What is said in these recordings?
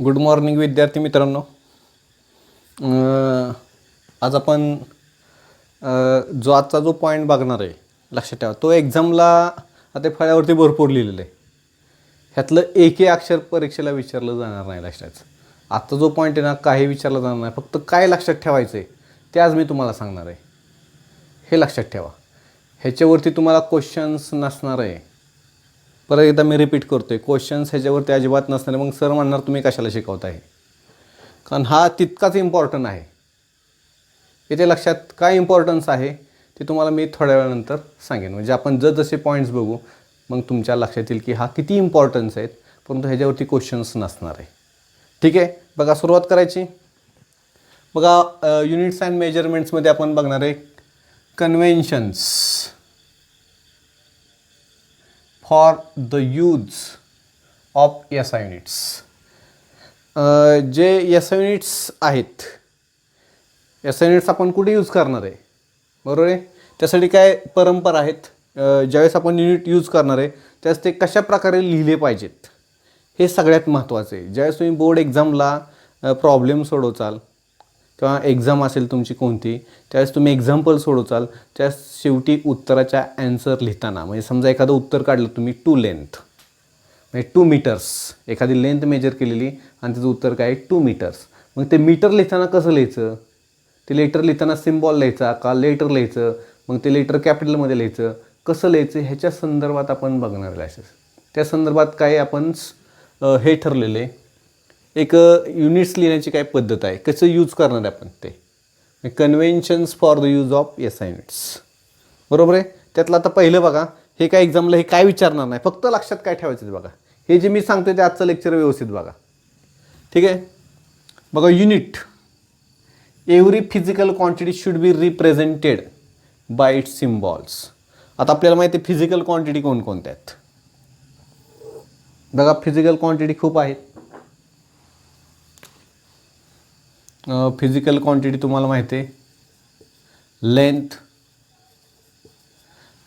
Good morning विद्यार्थी मित्रांनो. आज आपण जो आजचा जो पॉईंट बघणार आहे लक्षात ठेवा, तो एक्झामला आता फळ्यावरती भरपूर लिहिलेलं आहे. ह्यातलं एकही अक्षर परीक्षेला विचारलं जाणार नाही. लक्षात, आजचा जो पॉईंट आहे ना, काही विचारलं जाणार नाही. फक्त काय लक्षात ठेवायचं आहे ते आज मी तुम्हाला सांगणार आहे, हे लक्षात ठेवा. ह्याच्यावरती तुम्हाला क्वेश्चन्स नसणार आहे. परत एकदा मी रिपीट करतो आहे, क्वेश्चन्स ह्याच्यावरती अजिबात नसणार आहे. मग सर म्हणणार तुम्ही कशाला शिकवताय, कारण हा तितकाच इम्पॉर्टंट आहे. इथे लक्षात काय इम्पॉर्टन्स आहे ते तुम्हाला मी थोड्या वेळानंतर सांगेन. म्हणजे आपण जसे पॉईंट्स बघू मग तुमच्या लक्षात येईल की हा किती इम्पॉर्टन्स आहेत, परंतु ह्याच्यावरती क्वेश्चन्स नसणार आहे. ठीक आहे, बघा सुरुवात करायची. बघा युनिट्स अँड मेजरमेंट्समध्ये आपण बघणार आहे conventions for the use of SI units. जे SI युनिट्स आहेत, SI युनिट्स आपण कुठे यूज करणार आहे, बरोबर आहे. त्यासाठी काय परंपरा आहेत. ज्यावेळेस आपण युनिट यूज करणार आहे त्यावेळेस ते कशा प्रकारे लिहिले पाहिजेत हे सगळ्यात महत्त्वाचं आहे. ज्यावेळेस तुम्ही बोर्ड एक्झामला प्रॉब्लेम सोडवचाल किंवा एक्झाम असेल तुमची कोणती, त्यावेळेस तुम्ही एक्झाम्पल सोडवचाल, त्यावेळेस शेवटी उत्तराच्या ॲन्सर लिहिताना, म्हणजे समजा एखादं उत्तर काढलं तुम्ही 2 लेंथ म्हणजे 2 मीटर्स, एखादी लेंथ मेजर केलेली आणि त्याचं उत्तर काय 2 मीटर्स. मग ते मीटर लिहिताना कसं लिहायचं, ते लेटर लिहिताना सिम्बॉल लिहायचा का लेटर लिहायचं, मग ते लेटर कॅपिटलमध्ये लिहायचं, कसं लिहायचं, ह्याच्या संदर्भात आपण बघणार आहे. त्या संदर्भात काय आपण हे ठरलेले एक युनिट्स लिहिण्याची काय पद्धत आहे, कसं यूज करणार आहे आपण ते conventions for the use of SI units, बरोबर आहे. त्यातलं आता पहिलं बघा, हे काय एक्झामला हे काय विचारणार नाही, फक्त लक्षात काय ठेवायचं ते बघा. हे जे मी सांगतो ते आजचं लेक्चर व्यवस्थित बघा, ठीक आहे. बघा, unit, every physical quantity should be represented by it's symbols. आता आपल्याला माहिती आहे फिजिकल क्वांटिटी कोणकोणत्या आहेत. बघा, फिजिकल क्वांटिटी खूप आहेत. फिजिकल क्वांटिटी तुम्हाला माहिती आहे,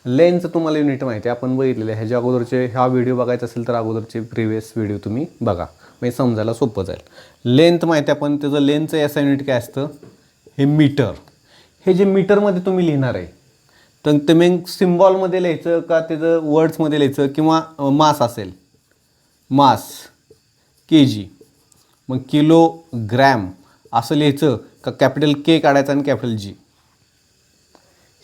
लेंथ तुम्हाला युनिट माहिती आहे, आपण बघितलेले आहे. ह्याच्या अगोदरचे हा व्हिडिओ बघायचा असेल तर अगोदरचे प्रिव्हियस व्हिडिओ तुम्ही बघा, म्हणजे समजायला सोपं जाईल. लेंथ माहिती आहे आपण, त्याचं लेंथचं SI युनिट काय असतं, हे मीटर. हे जे मीटरमध्ये तुम्ही लिहिणार आहे तर ते मग सिम्बॉलमध्ये लिहायचं का त्याचं वर्ड्समध्ये लिहायचं, किंवा मास असेल मास KG, मग किलोग्रॅम असं लिहायचं का कॅपिटल K काढायचं आणि कॅपिटल G.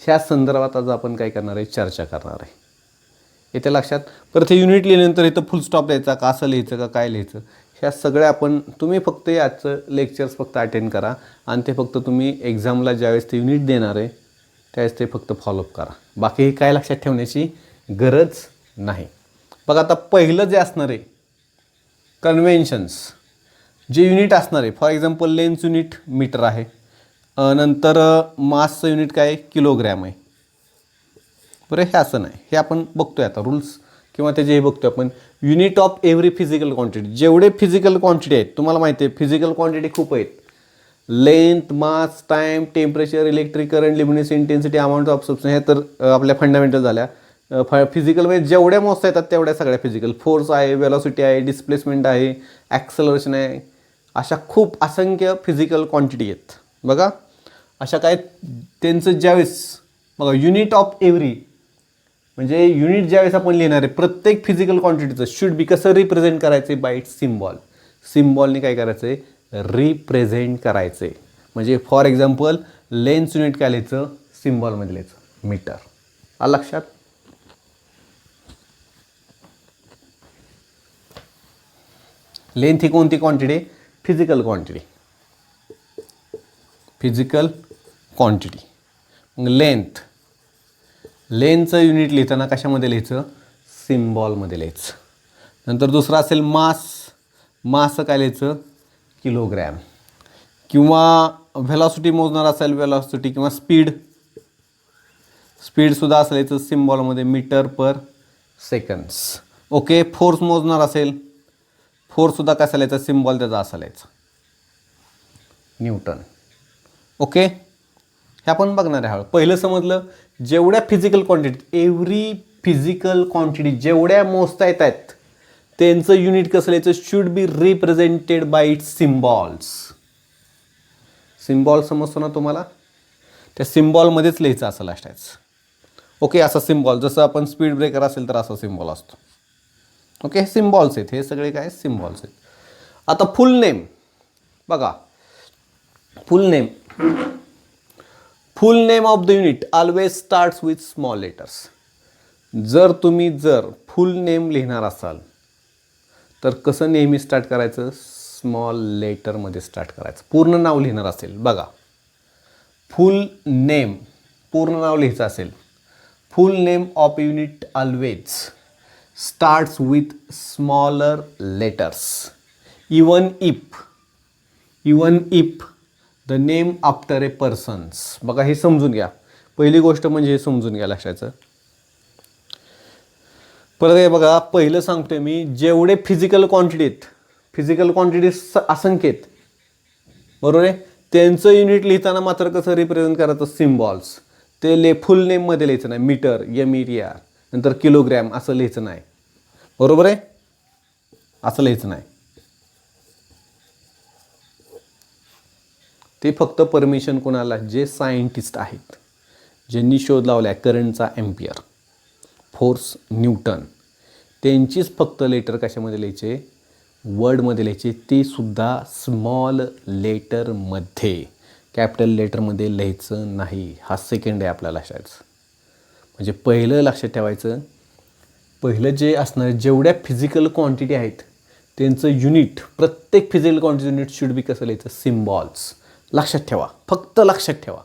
ह्या संदर्भात आज आपण काय करणार आहे, चर्चा करणार आहे. इथे लक्षात. परत हे युनिट लिहिल्यानंतर इथं फुल स्टॉप द्यायचा का, असं लिहायचं का काय लिहायचं, ह्या सगळ्या आपण तुम्ही फक्त याचं लेक्चर्स फक्त अटेंड करा आणि ते फक्त तुम्ही एक्झामला ज्यावेळेस ते युनिट देणार आहे त्यावेळेस ते फक्त फॉलोअप करा. बाकी हे काय लक्षात ठेवण्याची गरज नाही. बघा, आता पहिलं जे असणार आहे कन्व्हेन्शन्स, जे युनिट असणार आहे, for example length unit metre आहे, नंतर मासचं युनिट काय किलोग्रॅम आहे, बरं. हे असं नाही, हे आपण बघतोय आता रूल्स किंवा त्याचे हे बघतोय आपण. Unit of every physical quantity, जेवढे फिजिकल क्वांटिटी आहेत तुम्हाला माहिती आहे फिजिकल क्वांटिटी खूप आहेत. Length, mass, time, temperature, electric current, luminous, intensity, amount of substance, हे तर आपल्या फंडामेंटल झाल्या. फिजिकलमध्ये जेवढ्या मोजता येतात तेवढ्या सगळ्या फिजिकल. फोर्स आहे, वेलॉसिटी आहे, डिस्प्लेसमेंट आहे, ॲक्सेलरेशन आहे, अशा खूप असंख्य फिजिकल क्वांटिटी आहेत. बघा, अशा काय त्यांचं ज्यावेळेस बघा युनिट ऑफ एव्हरी म्हणजे युनिट ज्यावेळेस आपण लिहिणार आहे प्रत्येक फिजिकल क्वांटिटीचं शुड बी कसं रिप्रेझेंट करायचं आहे, बाय इट्स सिम्बॉल. सिम्बॉलने काय करायचं आहे, रिप्रेझेंट करायचं आहे. म्हणजे फॉर एक्झाम्पल लेंथ युनिट काय लिहायचं, सिम्बॉलमध्ये लिहायचं मीटर. आलं लक्षात. लेंथ ही कोणती quantity, physical quantity, physical quantity. मग लेंथचं युनिट लिहिताना कशामध्ये लिहायचं, सिम्बॉलमध्ये लिहायचं. नंतर दुसरं असेल मासचं काय लिहायचं, किलोग्रॅम. किंवा व्हेलॉसिटी मोजणार असेल व्हेलॉसिटी, किंवा स्पीडसुद्धा असं लिहायचं सिम्बॉलमध्ये मीटर पर सेकंड्स. ओके. फोर्स मोजणार असेल, फोर्ससुद्धा कसा लिहायचा, सिम्बॉल त्याचा असा लिहायचा न्यूटन. ओके, हे आपण बघणार आहे. पहिलं समजलं, जेवढ्या physical quantity, every physical quantity जेवढ्या मोजता येत आहेत त्यांचं युनिट कसं लिहायचं, should be represented by it's symbols. Symbol समजतो ना तुम्हाला, त्या सिम्बॉलमध्येच लिहायचं असं लास्टायचं. ओके, असा सिम्बॉल, जसं आपण स्पीड ब्रेकर असेल तर असा सिम्बॉल असतो. ओके, हे सिम्बॉल्स आहेत, हे सगळे काय सिम्बॉल्स आहेत. आता फुल नेम बघा, फुल name of the unit always starts with small letters. जर तुम्ही फुल नेम लिहिणार असाल तर कसं नेहमी स्टार्ट करायचं, स्मॉल लेटरमध्ये स्टार्ट करायचं. पूर्ण नाव लिहिणार असेल बघा, फुल नेम पूर्ण नाव लिहायचं असेल, फुल name of unit always starts with smaller letters even if the name after a persons. बघा हे समजून घ्या, पहिली गोष्ट म्हणजे हे समजून घ्या लक्षाचं. परत हे बघा, पहिलं सांगतोय मी, जेवढे फिजिकल क्वांटिटी असंख्य आहेत, बरोबर आहे, त्यांचं युनिट लिहिताना मात्र कसं रिप्रेझेंट करायचं, सिम्बॉल्स. ते फुल नेममध्ये लिहायचं नाही, मीटर METR नंतर किलोग्रॅम असं लिहायचं नाही, बरोबर आहे, असं लिहायचं नाही. ते फक्त परमिशन कोणाला, जे सायंटिस्ट आहेत, ज्यांनी शोध लावला आहे करंटचा एम्पियर, फोर्स न्यूटन, त्यांचीच फक्त लेटर कशामध्ये लिहायचे, वर्डमध्ये लिहायचे, ते सुद्धा स्मॉल लेटरमध्ये, कॅपिटल लेटरमध्ये लिहायचं नाही. हा सेकंड आहे आपल्या लक्षात. म्हणजे पहिलं लक्षात ठेवायचं, पहिलं जे असणार जेवढ्या फिजिकल क्वांटिटी आहेत त्यांचं युनिट, प्रत्येक physical quantity unit should be कसं लिहायचं, सिम्बॉल्स. लक्षात ठेवा, फक्त लक्षात ठेवा,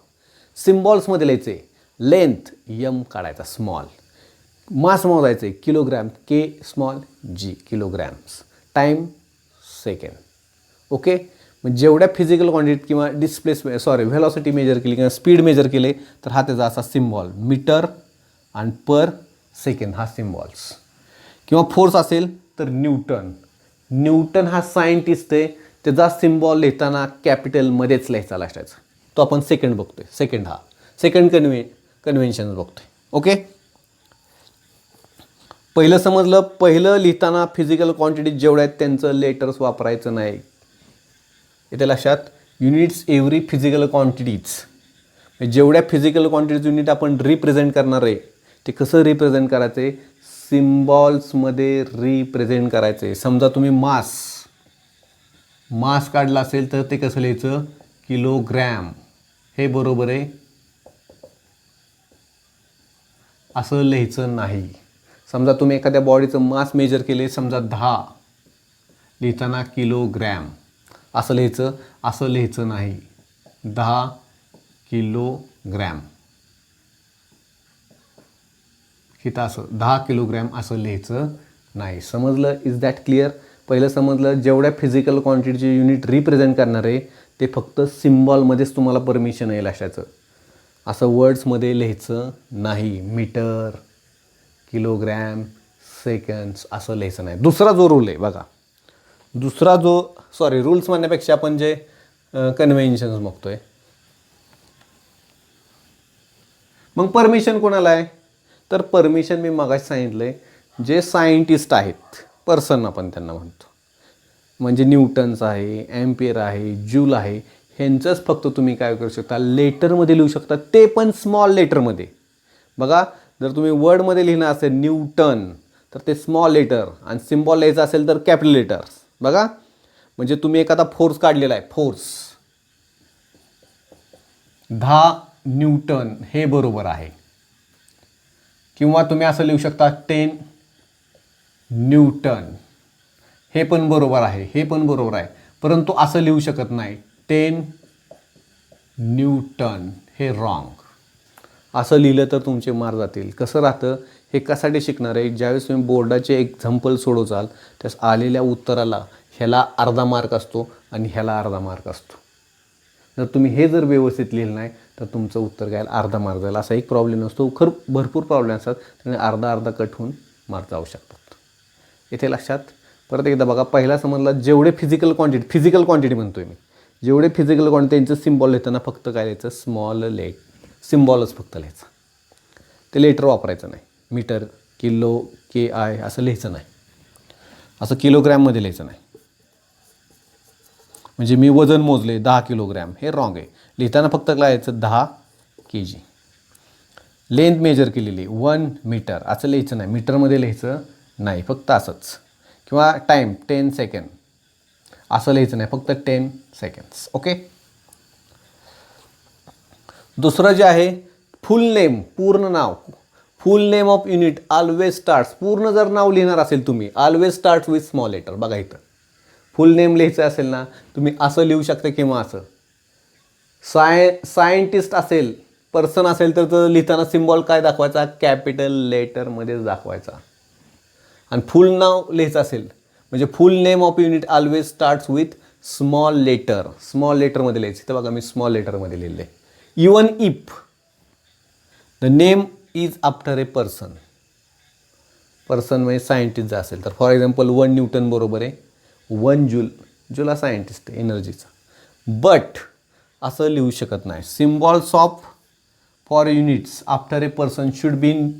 सिम्बॉल्समध्ये लिहायचे. लेंथ M काढायचा स्मॉल, मास मोजायचे kilogram K small G kilograms, time second. Okay, मग जेवढ्या फिजिकल क्वांटिटी किंवा व्हेलॉसिटी मेजर केली किंवा स्पीड मेजर केले तर हा त्याचा असा सिम्बॉल, मीटर आणि पर सेकंड हा सिम्बॉल्स. किंवा फोर्स असेल तर न्यूटन हा सायंटिस्ट आहे, त्याचा सिम्बॉल लिहिताना कॅपिटलमध्येच लिहायचा लास्टायचा. तो आपण सेकंड बघतोय, सेकंड कन्व्हेन्शन बघतोय. ओके, पहिलं समजलं, पहिलं लिहिताना फिजिकल क्वांटिटी जेवढ्या आहेत त्यांचं लेटर्स वापरायचं नाही. इथे लक्षात, युनिट्स एव्हरी फिजिकल क्वांटिटीज, जेवढ्या फिजिकल क्वांटिटीज युनिट आपण रिप्रेझेंट करणार आहे ते कसं रिप्रेझेंट करायचे, सिम्बॉल्समध्ये रिप्रेझेंट करायचे. समजा तुम्ही मास काढला असेल तर ते कसं लिहायचं, किलोग्रॅम, हे बरोबर आहे, असं लिहायचं नाही. समजा तुम्ही एखाद्या बॉडीचं मास मेजर केले, समजा 10, लिहिताना किलोग्रॅम असं लिहायचं नाही, 10 किलोग्रॅम, हिथं असं 10 किलोग्रॅम असं लिहायचं नाही. समजलं, इज दॅट क्लिअर? पहिलं समजलं, जेवढ्या फिजिकल क्वांटिटीचे युनिट रिप्रेझेंट करणार आहे ते फक्त सिम्बॉलमध्येच तुम्हाला परमिशन आहे लक्षाचं, असं वर्ड्समध्ये लिहायचं नाही. मीटर, किलोग्रॅम, सेकंड्स असं लिहायचं नाही. दुसरा जो रूल आहे बघा, रूल्स म्हणण्यापेक्षा आपण जे कन्व्हेन्शन्स बघतोय. मग परमिशन कोणाला आहे, तर परमिशन मी मगाशी सांगितलंय, जे सायंटिस्ट आहेत, पर्सन आपण त्यांना म्हणतो, म्हणजे न्यूटन्स आहे, एम्पियर आहे, जूल आहे, ह्यांचंच फक्त तुम्ही काय करू शकता, लेटरमध्ये लिहू शकता, ते पण स्मॉल लेटरमध्ये. बघा, जर तुम्ही वर्डमध्ये लिहिणं असेल न्यूटन तर ते स्मॉल लेटर, आणि सिम्बॉल लिहायचं असेल तर कॅपिटल लेटर्स. बघा, म्हणजे तुम्ही एखादा फोर्स काढलेला आहे, फोर्स 10 न्यूटन हे बरोबर आहे, किंवा तुम्ही असं लिहू शकता 10 न्यूटन, हे पण बरोबर आहे, परंतु असं लिहू शकत नाही 10 न्यूटन, हे रॉंग. असं लिहिलं तर तुमचे मार्क जातील. कसं राहतं, हे कशासाठी शिकणार आहे, ज्यावेळेस तुम्ही बोर्डाचे एक्झाम्पल सोडवचाल त्यास आलेल्या उत्तराला ह्याला अर्धा मार्क असतो आणि ह्याला अर्धा मार्क असतो. जर तुम्ही हे जर व्यवस्थित लिहिलं नाही तर तुमचं उत्तर घ्यायला अर्धा मार्क जाईल. असा एक प्रॉब्लेम नसतो, भरपूर प्रॉब्लेम असतात, त्यामुळे अर्धा कट होऊन मार्क जाऊ शकतात. इथे लक्षात. परत एकदा बघा, पहिला समजला, जेवढे फिजिकल क्वांटिटी म्हणतोय मी, जेवढे फिजिकल क्वांटिटी त्यांचं सिम्बॉल लिहिताना फक्त काय लिहायचं, सिम्बॉलच फक्त लिहायचं, ते लेटर वापरायचं नाही. मीटर, किलो, KI असं लिहायचं नाही. असं किलोग्रॅममध्ये लिहायचं नाही. म्हणजे मी वजन मोजले 10 किलोग्रॅम, हे रॉंग आहे. लिहिताना फक्त लिहायचं 10 kg. लेंथ मेजर केलेली 1 मीटर असं लिहायचं नाही, मीटरमध्ये लिहायचं नाही, फक्त असंच. किंवा टाईम 10 सेकंड असं लिहायचं नाही, फक्त 10 सेकंड्स. ओके. दुसरं जे आहे फुल नेम, पूर्ण नाव. Full name of unit always starts, पूर्ण जर नाव लिहिणार असेल तुम्ही, always starts with small letter. बघा इथं फुल नेम लिहायचं असेल ना तुम्ही असं लिहू शकता किंवा असं. सायंटिस्ट असेल, पर्सन असेल तर लिहिताना सिम्बॉल काय दाखवायचा, कॅपिटल लेटरमध्येच दाखवायचा. आणि फुल नाव लिहायचं असेल म्हणजे full name of unit always starts with small letter, small लेटरमध्ये लिहायचं. तर बघा मी स्मॉल लेटरमध्ये लिहिले. Even if the name is after a person, person म्हणजे सायंटिस्ट जर असेल तर फॉर एक्झाम्पल 1 न्यूटन बरोबर आहे 1 जूल. जूल हा सायंटिस्ट आहे एनर्जीचा. बट असं लिहू शकत नाही. Symbols of for units after a person should be in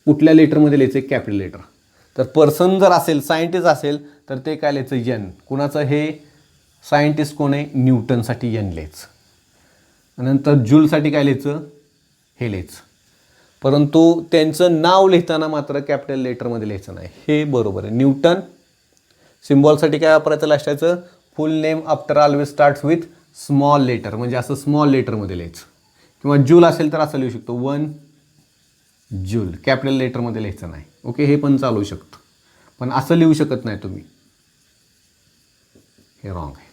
कुठल्या लेटरमध्ये लिहायचं, कॅपिटल लेटर. तर पर्सन जर असेल, सायंटिस्ट असेल तर ते काय लिहायचं, एन. कुणाचं हे सायंटिस्ट कोण आहे, न्यूटनसाठी एन लिहायचं. नंतर जूलसाठी काय लिहायचं, हे लिहायचं. परंतु त्यांचं नाव लिहिताना मात्र कॅपिटल लेटरमध्ये लिहायचं नाही, हे बरोबर आहे. न्यूटन सिम्बॉलसाठी काय वापरायचं, लास्टाचं full name after always starts with small letter, म्हणजे असं स्मॉल लेटरमध्ये लिहायचं. किंवा जूल असेल तर असं लिहू शकतो 1 जूल, कॅपिटल लेटरमध्ये लिहायचं नाही. ओके, हे पण चालू शकतं, पण असं लिहू शकत नाही तुम्ही, हे रॉंग आहे.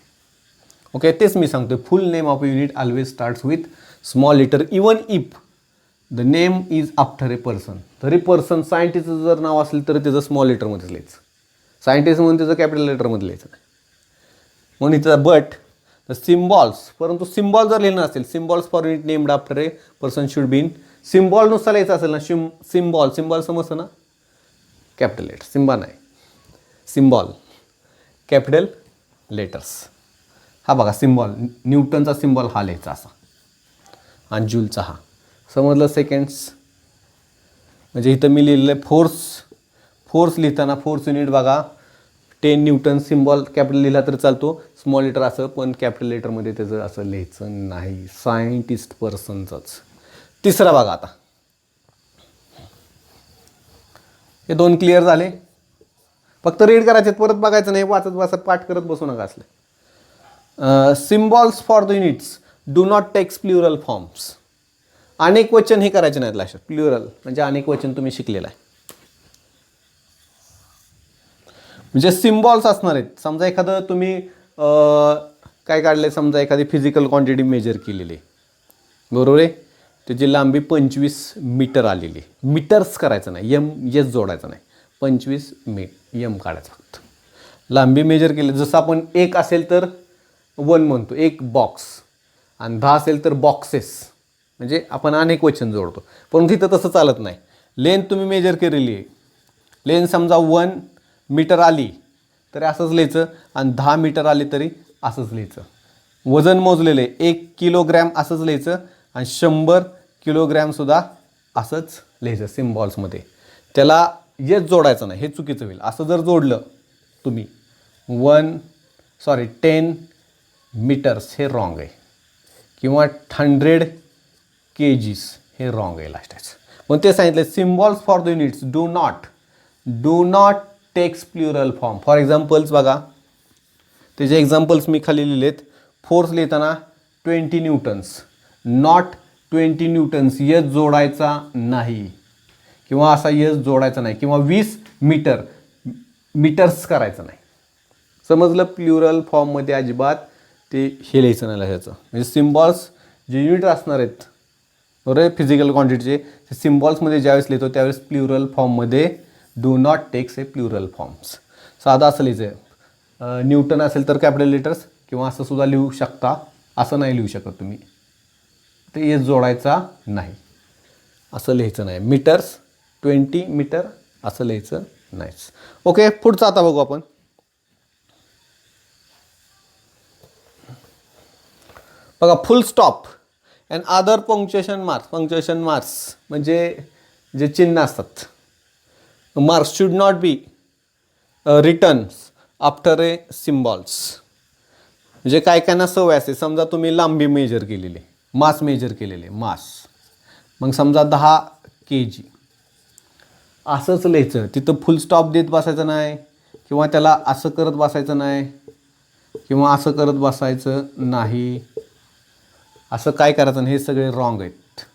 ओके, तेच मी सांगतो full name of unit always starts with small letter even if the name is after a person. तरी पर्सन सायंटिस्टचं जर नाव असेल तर त्याचं स्मॉल लेटरमध्ये लिहायचं, सायंटिस्ट म्हणून त्याचं कॅपिटल लेटरमध्ये लिहायचं नाही. म्हणून इथं बट द सिम्बॉल्स, परंतु सिम्बॉल जर लिहिलं असेल, symbols for unit named after a person should be in, सिम्बॉलनुसार लिहायचं असेल ना, सिम्बॉल, सिम्बॉल समजतं ना, कॅपिटल लेटर. सिम्बा नाही, सिम्बॉल कॅपिटल लेटर्स. हा बघा सिम्बॉल, न्यूटनचा सिम्बॉल हा लिहायचा असा आणि जूलचा हा. समजलं सेकंड्स. म्हणजे इथं मी लिहिलेलं आहे फोर्स. फोर्स लिहिताना फोर्स युनिट बघा 10 न्यूटन, सिम्बॉल कॅपिटल लिहिला तर चालतो, स्मॉल लेटर असं, पण कॅपिटल लेटरमध्ये त्याचं असं लिहायचं नाही, सायंटिस्ट पर्सनचंच. तिसरा बघा आता, हे 2 क्लिअर झाले. फक्त रीड करायचे, परत बघायचं नाही, वाचत वाचत पाठ करत बसू नका असले. Symbols for the units do not takes plural forms. अनेक वचन हे करायचे नाहीत लक्षात. प्लुरल म्हणजे अनेक वचन तुम्ही शिकलेलं आहे. म्हणजे सिम्बॉल्स असणार आहेत. समजा एखादं तुम्ही काय काढले, समजा एखादी फिजिकल क्वांटिटी मेजर केलेली, बरोबर आहे, त्याची लांबी 25 मीटर आलेली. मीटर्स करायचं नाही, एस जोडायचं नाही, 25 एम काढायचं फक्त. लांबी मेजर केली, जसं आपण 1 असेल तर 1 म्हणतो, 1 बॉक्स, आणि 10 असेल तर बॉक्सेस, म्हणजे आपण अनेक वचन जोडतो. पण तिथं तसं चालत नाही. लेंथ तुम्ही मेजर केलेली आहे, लेंथ समजा 1 मीटर आली तरी असंच लिहायचं, आणि 10 मीटर आली तरी असंच लिहायचं. वजन मोजलेलं आहे 1 किलोग्रॅम असंच लिहायचं, आणि 100 किलोग्रॅमसुद्धा असंच लिहायचं सिम्बॉल्समध्ये. त्याला येच जोडायचं नाही, हे चुकीचं होईल. असं जर जोडलं तुम्ही 10 मीटर्स, हे रॉंग आहे. किंवा 100 kgs, हे रॉंग आहे लास्टाचं. पण ते सांगितलं symbols for the units do not takes plural form. For examples बघा, त्याचे एक्झाम्पल्स मी खाली लिहिलेत. फोर्स लिहिताना 20 न्यूटन्स, नॉट 20 न्यूटन्स, यस जोडायचा नाही, किंवा असा यस जोडायचा नाही, किंवा 20 मीटर, मीटर्स करायचं नाही. समजलं. प्लुरल फॉर्ममध्ये अजिबात ते हे लिहायचं नाही ह्याचं. म्हणजे सिम्बॉल्स जे युनिट असणार आहेत बरोबर फिजिकल क्वांटिटीचे, ते सिम्बॉल्समध्ये ज्यावेळेस लिहितो त्यावेळेस प्लुरल फॉर्ममध्ये do not takes a plural forms. साधा असं लिहायचं आहे, न्यूटन असेल तर कॅपिटल लेटर्स, किंवा असं सुद्धा लिहू शकता, असं नाही लिहू शकत तुम्ही, ते एस जोडायचा नाही, असं लिहायचं नाही. मीटर्स 20 मीटर असं लिहायचं नाहीच. ओके, पुढचं आता बघू आपण. बघा फुल stop and other punctuation marks म्हणजे जे चिन्ह असतात, marks should not be returns after a symbols. म्हणजे काय कायना सवय असते, समजा तुम्ही लांबी मेजर केलेली, मास मेजर केलेले, मास, मग समजा 10 kg असंच लिहायचं, तिथं फुल स्टॉप देत बसायचं नाही, किंवा त्याला असं करत बसायचं नाही, किंवा असं करत बसायचं नाही. असं काय करायचं नाही, हे सगळे रॉंग आहेत.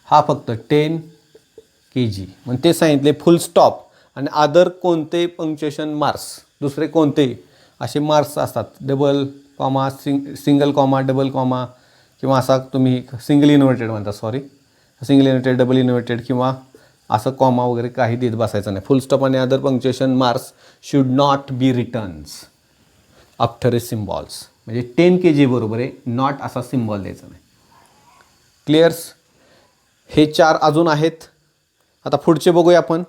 हा फक्त 10 kg मग ते सांगितले फुल स्टॉप आणि अदर कोणते पंक्च्युएशन मार्क्स, दुसरे कोणते असे मार्क्स असतात, double comma, single comma, double comma, किंवा असा तुम्ही सिंगल इन्व्हर्टेड म्हणता, sorry single inverted, double inverted, किंवा असं कॉमा वगैरे काही देत बसायचं नाही. फुल स्टॉप आणि other punctuation marks should not be returns after a symbols. म्हणजे 10 kg बरोबर आहे नॉट असा सिम्बॉल द्यायचा नाही. क्लिअर्स? हे 4 अजून आहेत. आता पुढचे बघूया आपण.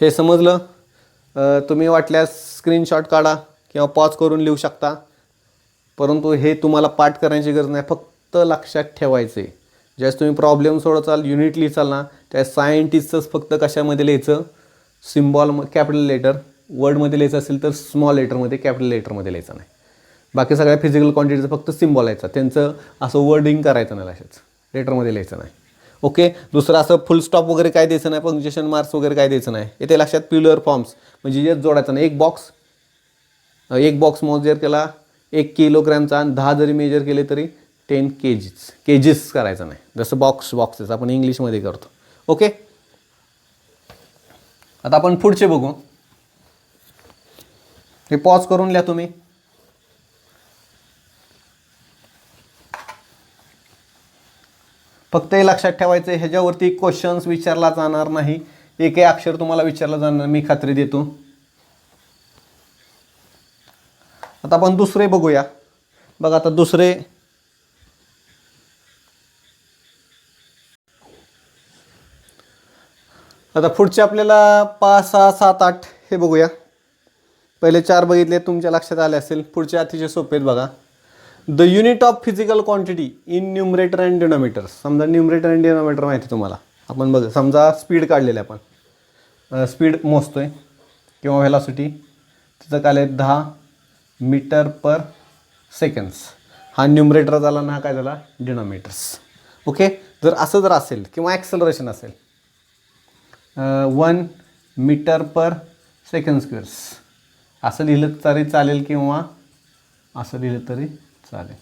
हे समजलं? तुम्ही वाटल्यास स्क्रीनशॉट काढा किंवा पॉज करून लिहू शकता, परंतु हे तुम्हाला पाठ करण्याची गरज नाही, फक्त लक्षात ठेवायचे. ज्यावेळेस तुम्ही प्रॉब्लेम सोडवचाल, युनिट लिहिचाल ना, त्या सायंटिस्टच फक्त कशामध्ये लिहायचं, सिम्बॉल कॅपिटल लेटर, वर्डमध्ये लिहायचं असेल तर स्मॉल लेटरमध्ये, कॅपिटल लेटरमध्ये लिहायचं नाही. बाकी सगळ्या फिजिकल क्वांटिटीचं फक्त सिम्बॉल लिहायचा, त्यांचं असं वर्डिंग करायचं नाही, अशाच लेटरमध्ये लिहायचं नाही. ओके. दुसरं असं फुल स्टॉप वगैरे काय द्यायचं नाही, पंक्च्युएशन मार्क्स वगैरे काय द्यायचं नाही. येते लक्षात, प्युलर फॉर्म्स म्हणजे जे जोडायचं नाही. एक बॉक्स मेजर केला 1 किलोग्रॅमचा आणि 10 जरी मेजर केले तरी 10 केजीस करायचं नाही, जसं बॉक्सेस आपण इंग्लिशमध्ये करतो. ओके. आता आपण पुढचे बघू. हे पॉज करून लिहा तुम्ही. फक्त हे लक्षात ठेवायचं, ह्याच्यावरती क्वेश्चन्स विचारला जाणार नाही, एकही अक्षर तुम्हाला विचारलं जाणार, मी खात्री देतो. आता आपण दुसरे बघूया. बघा आता दुसरे, आता पुढचे आपल्याला 5, 6, 7, 8 हे बघूया. पहिले 4 बघितले, तुमच्या लक्षात आले असेल. पुढचे अतिशय सोपे आहेत बघा. The unit of physical quantity in numerator and denominator. समजा न्यूमरेटर अँड डिनॉमिनेटर माहिती आहे तुम्हाला. आपण बघा, समजा स्पीड काढलेली, आपण स्पीड मोजतोय किंवा व्हेलॉसिटी, तिचं काय आहे 10 मीटर पर सेकंड्स. हा न्यूमरेटर झाला ना, हा काय झाला डिनॉमिनेटर्स. ओके. जर असेल किंवा ॲक्सेलरेशन असेल 1 मीटर पर सेकंड स्क्वेअर्स, असं लिहिलं तरी चालेल किंवा असं लिहिलं तरी चालेल.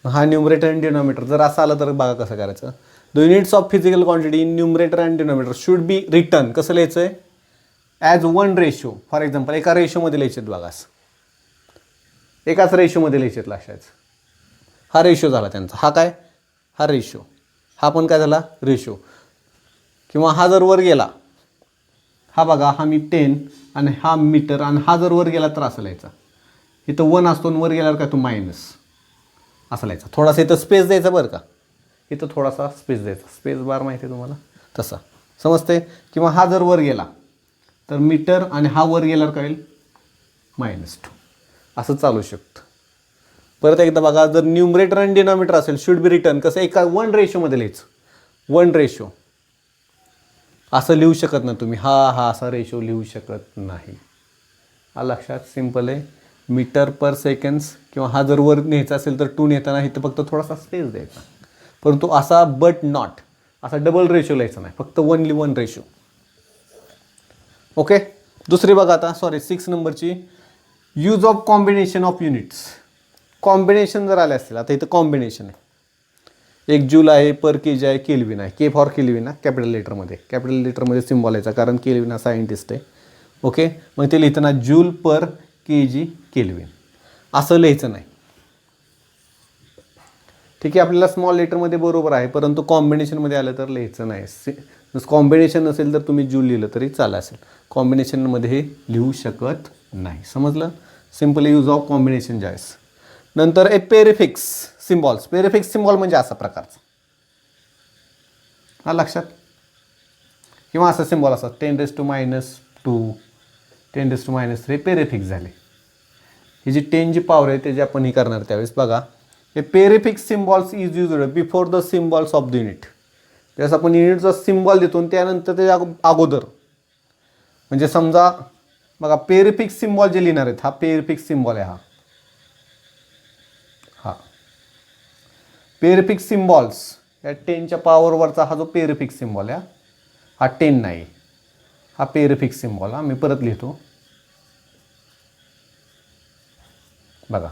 हा न्यूमरेटर अँड डिनॉमिनेटर जर असं आलं तर बघा कसं करायचं. The units of physical quantity in numerator and denominator should be return. कसं लिहायचं आहे? As 1 ratio. फॉर एक्झाम्पल एका रेशोमध्ये लिहायचे आहेत बघा, एकाच रेशोमध्ये लिहायचे आहेत, लक्षाचं. हा रेशो झाला त्यांचा. हा काय? हा रेशो. हा पण काय झाला? रेशो. किंवा हा जर वर गेला, हा बघा, हा मी 10 आणि हा मीटर, आणि हा जर वर गेला तर असं लिहायचा. इथं 1 असतो आणि वर गेल्यावर काय तो मायनस असं लिहायचा. थोडासा इथं स्पेस द्यायचा बरं का, इथं थोडासा स्पेस द्यायचा. स्पेस बार माहिती आहे तुम्हाला, तसा समजते. किंवा हा जर वर गेला तर मीटर आणि हा वर गेल्यावर काय होईल? -2 असं चालू शकतं. परत एकदा बघा, जर न्यूमरेटर आणि डिनॉमिनेटर असेल शुड बी रिटर्न. कसं? एका 1 रेशोमध्ये लिहायचं. 1 रेशो असं लिहू शकत नाही तुम्ही. हा असा रेशो लिहू शकत नाही. हा लक्षात, सिम्पल आहे. मीटर पर सेकंड्स, किंवा हा जर वर न्यायचा असेल तर 2 नेताना इथं फक्त थोडासा स्पेस द्यायचा. परंतु असा बट नॉट असा डबल रेशो लिहायचा नाही, फक्त 1 रेशो. ओके. दुसरी बघा आता, 6 नंबरची, use of combination of units. Combination जर आले असतील, आता इथं कॉम्बिनेशन आहे, 1 जूल आहे, पर केजी आहे, केल्विन आहे. के फॉर केल्विन आहे कॅपिटल लेटरमध्ये सिम्बॉल यायचा, कारण केल्विन हा सायंटिस्ट आहे. ओके. मग ते लिहिताना जूल पर केजी केल्विन असं लिहायचं नाही. ठीक आहे, आपल्याला स्मॉल लेटरमध्ये बरोबर आहे, परंतु कॉम्बिनेशनमध्ये आलं तर लिहायचं नाही. कॉम्बिनेशन नसेल तर तुम्ही जूल लिहिलं तरी चालेल असेल. कॉम्बिनेशनमध्ये हे लिहू शकत नाही. समजलं? सिम्पली यूज ऑफ कॉम्बिनेशन ज्यावेळेस. नंतर ए पेरिफिक्स सिम्बॉल्स. पेरिफिक्स सिम्बॉल म्हणजे असा प्रकारचा, हा लक्षात. किंवा असं सिम्बॉल असतात 10⁻², 10⁻³ पेरिफिक्स झाले. ही जी 10 जी पॉवर आहे त्याची आपण ही करणार त्यावेळेस. बघा, हे prefix symbols is used before the symbols of the unit. ज्यावेळेस आपण युनिटचा सिम्बॉल देतो त्यानंतर त्याच्या अगोदर म्हणजे समजा बघा पेरिफिक्स सिम्बॉल जे लिहिणार आहेत, हा पेरिफिक्स सिम्बॉल आहे हा पेरिफिक्स सिम्बॉल्स या 10च्या पॉवरवरचा हा जो पेरिफिक्स सिम्बॉल आहे हा 10 नाही, हा पेरिफिक्स सिम्बॉल. हा मी परत लिहितो बघा.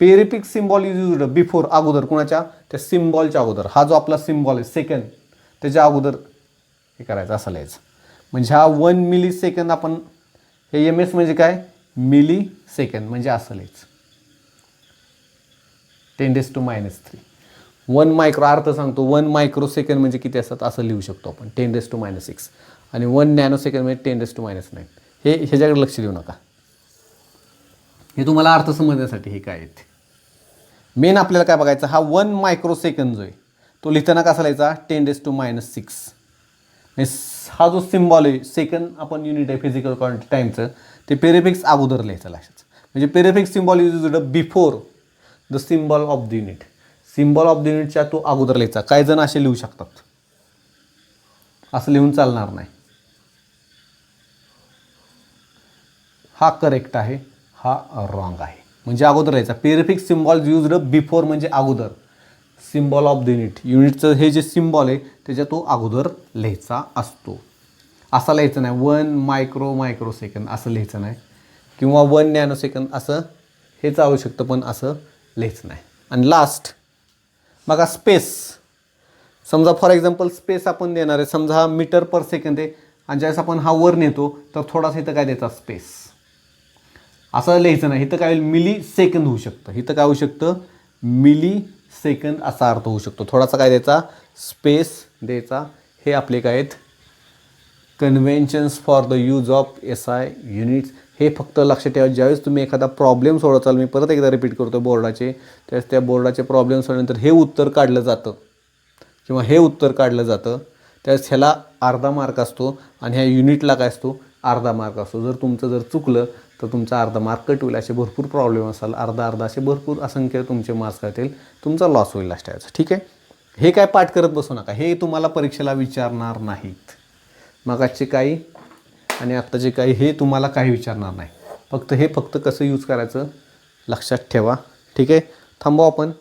पेरिफिक्स सिम्बॉल इज यूज्ड बिफोर, अगोदर कुणाच्या, त्या सिम्बॉलच्या अगोदर. हा जो आपला सिम्बॉल आहे सेकंड, त्याच्या अगोदर हे करायचं, असं लिहायचं. म्हणजे हा 1 मिली सेकंद आपण, हे एम एस म्हणजे काय, मिली सेकंद, म्हणजे असं लिहायचं 10⁻³ 1 मायक्रो, अर्थ सांगतो, 1 मायक्रो सेकंड म्हणजे किती असतात असं लिहू शकतो आपण 10⁻⁶. आणि 1 नॅनो सेकंड म्हणजे 10⁻⁹. हे ह्याच्याकडे लक्ष देऊ नका, हे तुम्हाला अर्थ समजण्यासाठी हे काय आहे. मेन आपल्याला काय बघायचं, हा 1 मायक्रो सेकंद जो आहे तो लिहिताना कसा लिहायचा 10⁻⁶. हा जो सिम्बॉल आहे, सेकंद आपण युनिट आहे फिजिकल क्वांटिटी टाईमचं, ते पेरिफिक्स अगोदर लिहायचं लक्षात. म्हणजे prefix symbol is used before the symbol of the unit. Symbol of the युनिटच्या तो अगोदर लिहायचा. काही जण असे लिहू शकतात, असं लिहून चालणार नाही. हा करेक्ट आहे, हा रॉंग आहे. म्हणजे अगोदर लिहायचा. पेरिफिक्स सिम्बॉल यूज्ड बिफोर म्हणजे अगोदर, सिम्बॉल ऑफ द युनिट, युनिटचं हे जे सिम्बॉल आहे त्याच्या तो अगोदर लिहायचा असतो. असं लिहायचं नाही 1 मायक्रो सेकंद असं लिहायचं नाही, किंवा 1 नॅनो सेकंद असं हे चालू शकतं, पण असं लिहायचं नाही. आणि लास्ट बघा स्पेस. समजा फॉर एक्झाम्पल स्पेस आपण देणार आहे, समजा हा मीटर पर सेकंद आहे, आणि ज्यावेळेस आपण हा वर नेतो तर थोडासा इथं काय द्यायचा स्पेस, असं लिहायचं नाही. इथं काय मिली सेकंद होऊ शकतं, इथं काय होऊ शकतं मिली सेकंद असा अर्थ होऊ शकतो. थोडासा काय द्यायचा स्पेस द्यायचा. हे आपले काय आहेत conventions for the use of SI units. हे फक्त लक्षात ठेवा, ज्यावेळेस तुम्ही एखादा प्रॉब्लेम सोडवताल, मी परत एकदा रिपीट करतो बोर्डाचे, त्यावेळेस त्या बोर्डाचे प्रॉब्लेम सोडल्यानंतर हे उत्तर काढलं जातं किंवा हे उत्तर काढलं जातं, त्यावेळेस ह्याला अर्धा मार्क असतो आणि ह्या युनिटला काय असतो अर्धा मार्क असतो. जर तुमचं जर चुकलं तर तुमचा अर्धा मार्क कट होईल. असे भरपूर प्रॉब्लेम असाल, अर्धा असे भरपूर असंख्य तुमचे मार्क्स येतील, तुमचा लॉस होईल लास्ट टायमचा. ठीक आहे, हे काय पाठ करत बसू नका, हे तुम्हाला परीक्षेला विचारणार नाहीत. मगाचे काही आणि आत्ताचे काही हे तुम्हाला काही विचारणार नाही. फक्त कसं यूज करायचं लक्षात ठेवा. ठीक आहे, थांबवा आपण.